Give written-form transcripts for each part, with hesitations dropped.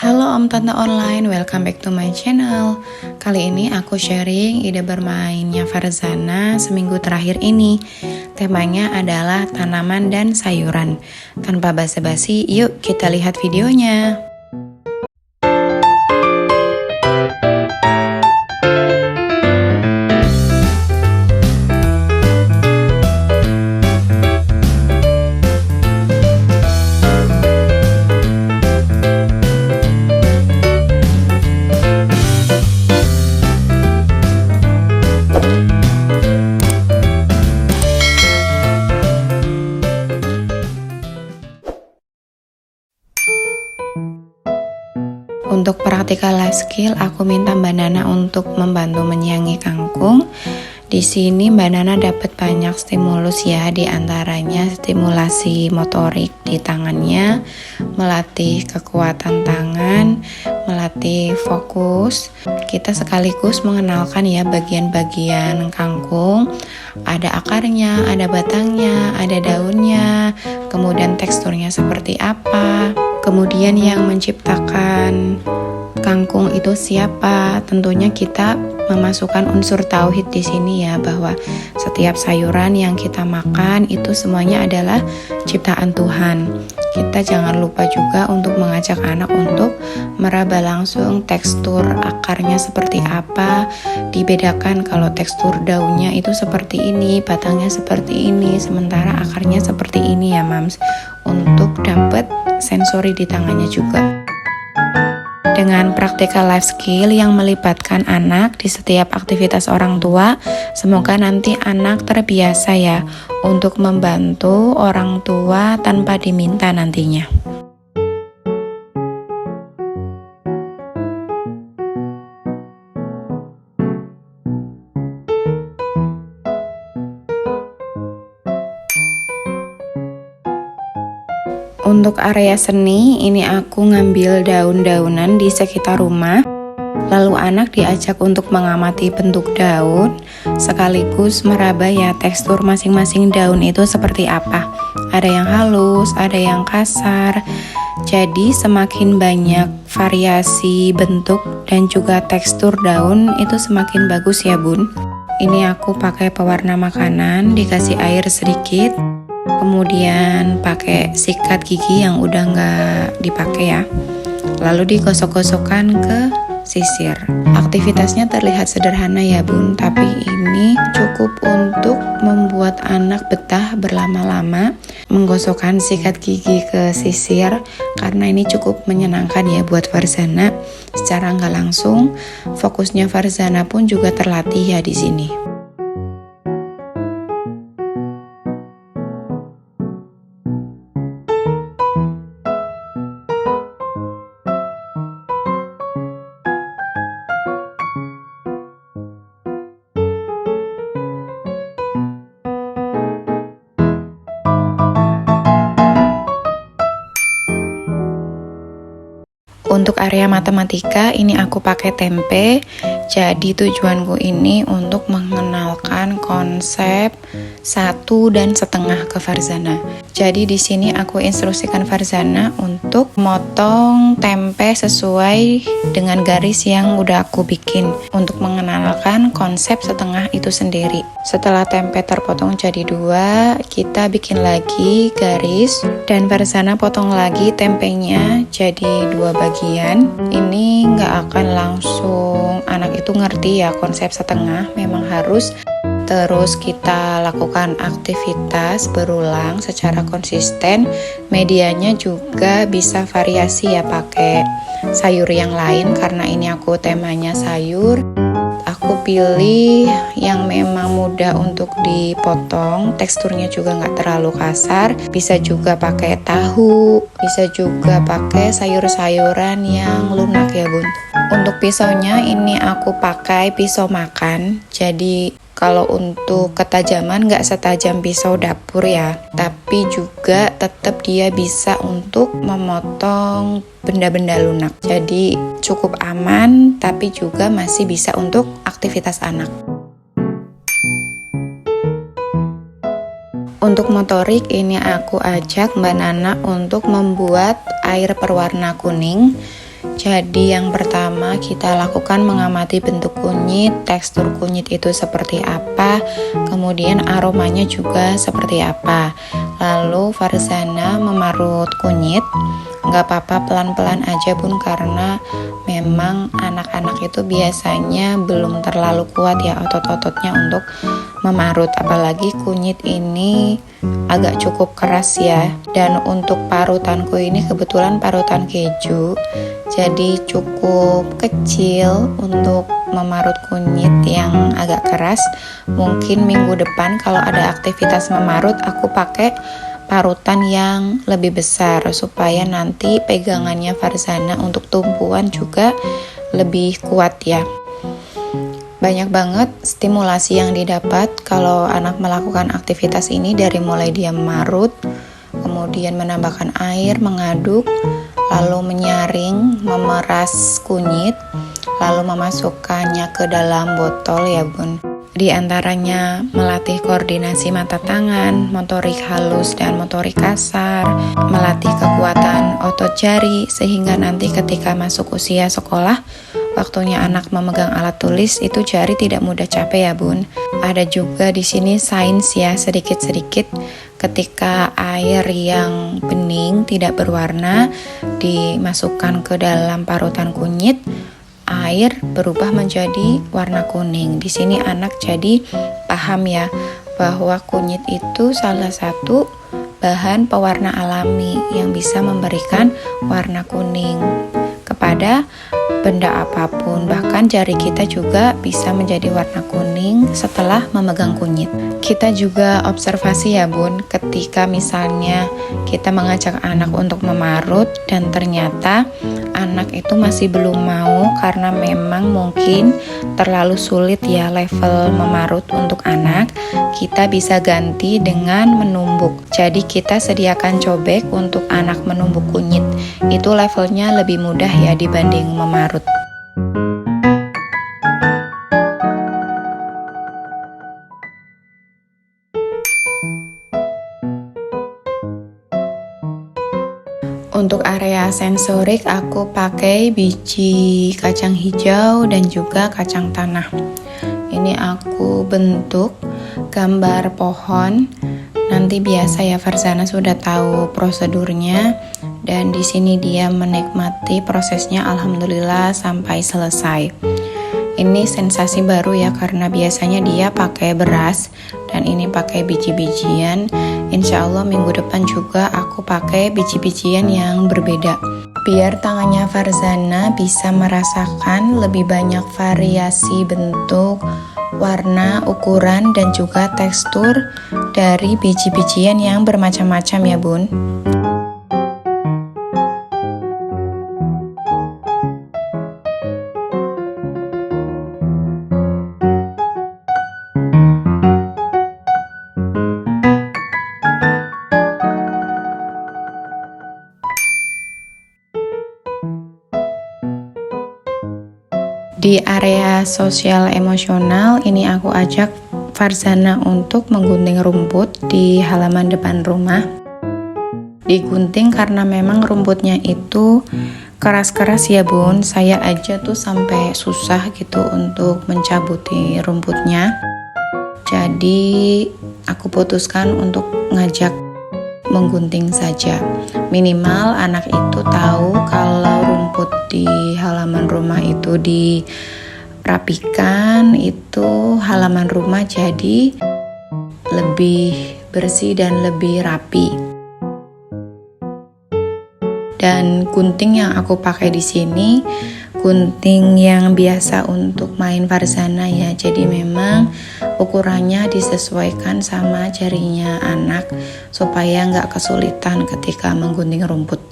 Halo Om Tante Online, welcome back to my channel. Kali ini aku sharing ide bermainnya Farzana seminggu terakhir ini. Temanya adalah tanaman dan sayuran. Tanpa basa-basi, yuk kita lihat videonya. Untuk praktikal life skill, aku minta Mbak Nana untuk membantu menyiangi kangkung. Di sini Mbak Nana dapat banyak stimulus ya, di antaranya stimulasi motorik di tangannya, melatih kekuatan tangan, melatih fokus. Kita sekaligus mengenalkan ya bagian-bagian kangkung. Ada akarnya, ada batangnya, ada daunnya, kemudian teksturnya seperti apa. Kemudian yang menciptakan kangkung itu siapa? Tentunya kita memasukkan unsur tauhid di sini ya, bahwa setiap sayuran yang kita makan itu semuanya adalah ciptaan Tuhan. Kita jangan lupa juga untuk mengajak anak untuk meraba langsung tekstur akarnya seperti apa. Dibedakan kalau tekstur daunnya itu seperti ini, batangnya seperti ini, sementara akarnya seperti ini ya Mams. Untuk dapat sensori di tangannya juga. Dengan praktikal life skill yang melibatkan anak di setiap aktivitas orang tua, semoga nanti anak terbiasa ya untuk membantu orang tua tanpa diminta nantinya. Untuk area seni, ini aku ngambil daun-daunan di sekitar rumah. Lalu anak diajak untuk mengamati bentuk daun, sekaligus meraba ya tekstur masing-masing daun itu seperti apa. Ada yang halus, ada yang kasar. Jadi semakin banyak variasi bentuk dan juga tekstur daun itu semakin bagus ya Bun. Ini aku pakai pewarna makanan, dikasih air sedikit. Kemudian pakai sikat gigi yang udah nggak dipakai ya, lalu digosok-gosokkan ke sisir. Aktivitasnya terlihat sederhana ya Bun, tapi ini cukup untuk membuat anak betah berlama-lama menggosokkan sikat gigi ke sisir, karena ini cukup menyenangkan ya buat Farzana. Secara nggak langsung, fokusnya Farzana pun juga terlatih ya di sini. Untuk area matematika ini aku pakai tempe. Jadi tujuanku ini untuk mengenalkan konsep 1,5 ke Farzana. Jadi di sini aku instruksikan Farzana untuk motong tempe sesuai dengan garis yang udah aku bikin, untuk mengenalkan konsep setengah itu sendiri. Setelah tempe terpotong jadi 2, kita bikin lagi garis dan Farzana potong lagi tempenya jadi 2 bagian. Ini nggak akan langsung anak itu ngerti ya konsep setengah, memang harus terus kita lakukan aktivitas berulang secara konsisten. Medianya juga bisa variasi ya, pakai sayur yang lain, karena ini aku temanya sayur. Aku pilih yang memang mudah untuk dipotong, teksturnya juga nggak terlalu kasar. Bisa juga pakai tahu, bisa juga pakai sayur-sayuran yang lunak ya Bun. Untuk pisaunya ini aku pakai pisau makan, jadi kalau untuk ketajaman nggak setajam pisau dapur ya, tapi juga tetap dia bisa untuk memotong benda-benda lunak. Jadi cukup aman, tapi juga masih bisa untuk aktivitas anak. Untuk motorik ini aku ajak Mbak Nana untuk membuat air berwarna kuning. Jadi yang pertama kita lakukan mengamati bentuk kunyit, tekstur kunyit itu seperti apa, kemudian aromanya juga seperti apa. Lalu Farzana memarut kunyit, nggak apa-apa pelan-pelan aja bun, karena memang anak-anak itu biasanya belum terlalu kuat ya otot-ototnya untuk memarut, apalagi kunyit ini agak cukup keras ya. Dan untuk parutanku ini kebetulan parutan keju, jadi cukup kecil untuk memarut kunyit yang agak keras. Mungkin minggu depan kalau ada aktivitas memarut aku pakai parutan yang lebih besar supaya nanti pegangannya Farzana untuk tumpuan juga lebih kuat ya. Banyak banget stimulasi yang didapat kalau anak melakukan aktivitas ini, dari mulai dia memarut, kemudian menambahkan air, mengaduk, lalu menyaring, memeras kunyit, lalu memasukkannya ke dalam botol ya bun. Di antaranya melatih koordinasi mata tangan, motorik halus dan motorik kasar, melatih kekuatan otot jari, sehingga nanti ketika masuk usia sekolah, waktunya anak memegang alat tulis itu jari tidak mudah capek ya bun. Ada juga di sini sains ya, sedikit-sedikit ketika air yang bening tidak berwarna dimasukkan ke dalam parutan kunyit, air berubah menjadi warna kuning. Di sini anak jadi paham ya bahwa kunyit itu salah satu bahan pewarna alami yang bisa memberikan warna kuning kepada benda apapun. Bahkan jari kita juga bisa menjadi warna kuning setelah memegang kunyit. Kita juga observasi ya bun, ketika misalnya kita mengajak anak untuk memarut dan ternyata anak itu masih belum mau karena memang mungkin terlalu sulit ya level memarut untuk anak, kita bisa ganti dengan menumbuk. Jadi kita sediakan cobek untuk anak menumbuk kunyit. Itu levelnya lebih mudah ya dibanding memarut. Untuk area sensorik aku pakai biji kacang hijau dan juga kacang tanah. Ini aku bentuk gambar pohon. Nanti biasa ya Farzana sudah tahu prosedurnya, dan di sini dia menikmati prosesnya alhamdulillah sampai selesai. Ini sensasi baru ya, karena biasanya dia pakai beras dan ini pakai biji-bijian. Insya Allah minggu depan juga aku pakai biji-bijian yang berbeda, biar tangannya Farzana bisa merasakan lebih banyak variasi bentuk, warna, ukuran, dan juga tekstur dari biji-bijian yang bermacam-macam ya bun. Di area sosial emosional ini aku ajak Farzana untuk menggunting rumput di halaman depan rumah. Digunting karena memang rumputnya itu keras-keras ya bun. Saya aja tuh sampai susah gitu untuk mencabuti rumputnya. Jadi aku putuskan untuk ngajak menggunting saja. Minimal anak itu tahu kalau rumput di halaman rumah itu dirapikan, itu halaman rumah jadi lebih bersih dan lebih rapi. Dan gunting yang aku pakai di sini gunting yang biasa untuk main Farzana ya. Jadi memang ukurannya disesuaikan sama jarinya anak supaya nggak kesulitan ketika menggunting rumput.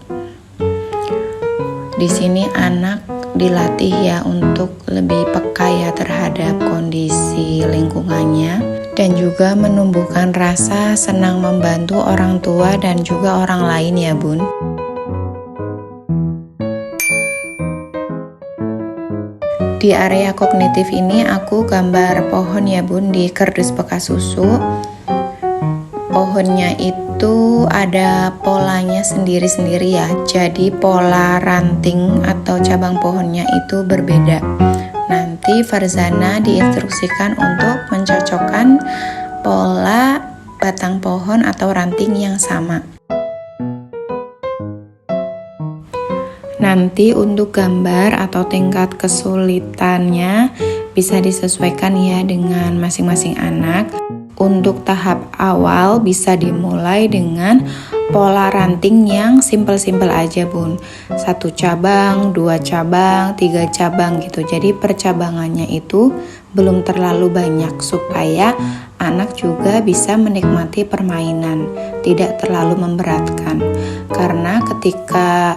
Di sini anak dilatih ya untuk lebih peka ya terhadap kondisi lingkungannya, dan juga menumbuhkan rasa senang membantu orang tua dan juga orang lain ya bun. Di area kognitif ini aku gambar pohon ya bun di kardus bekas susu. pohonnya itu ada polanya sendiri-sendiri ya. Jadi pola ranting atau cabang pohonnya itu berbeda. Nanti Farzana diinstruksikan untuk mencocokkan pola batang pohon atau ranting yang sama. Nanti untuk gambar atau tingkat kesulitannya bisa disesuaikan ya dengan masing-masing anak. Untuk tahap awal bisa dimulai dengan pola ranting yang simpel-simpel aja bun. 1 cabang, 2 cabang, 3 cabang gitu. Jadi percabangannya itu belum terlalu banyak supaya anak juga bisa menikmati permainan, tidak terlalu memberatkan. Karena ketika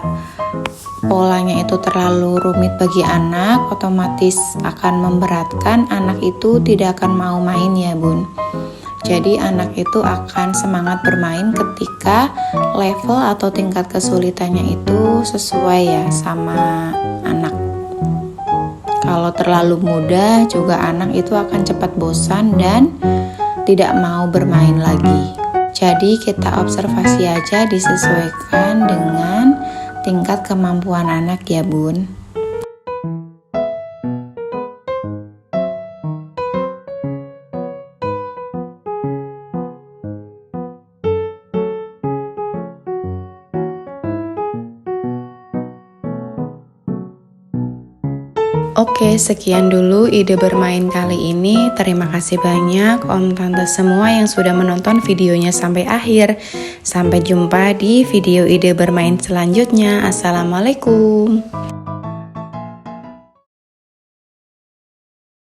polanya itu terlalu rumit bagi anak, otomatis akan memberatkan, anak itu tidak akan mau main ya bun. Jadi anak itu akan semangat bermain ketika level atau tingkat kesulitannya itu sesuai ya sama anak. Kalau terlalu mudah juga anak itu akan cepat bosan dan tidak mau bermain lagi. Jadi kita observasi aja, disesuaikan dengan tingkat kemampuan anak ya bun. Oke, sekian dulu ide bermain kali ini. Terima kasih banyak om tante semua yang sudah menonton videonya sampai akhir. Sampai jumpa di video ide bermain selanjutnya. Assalamualaikum.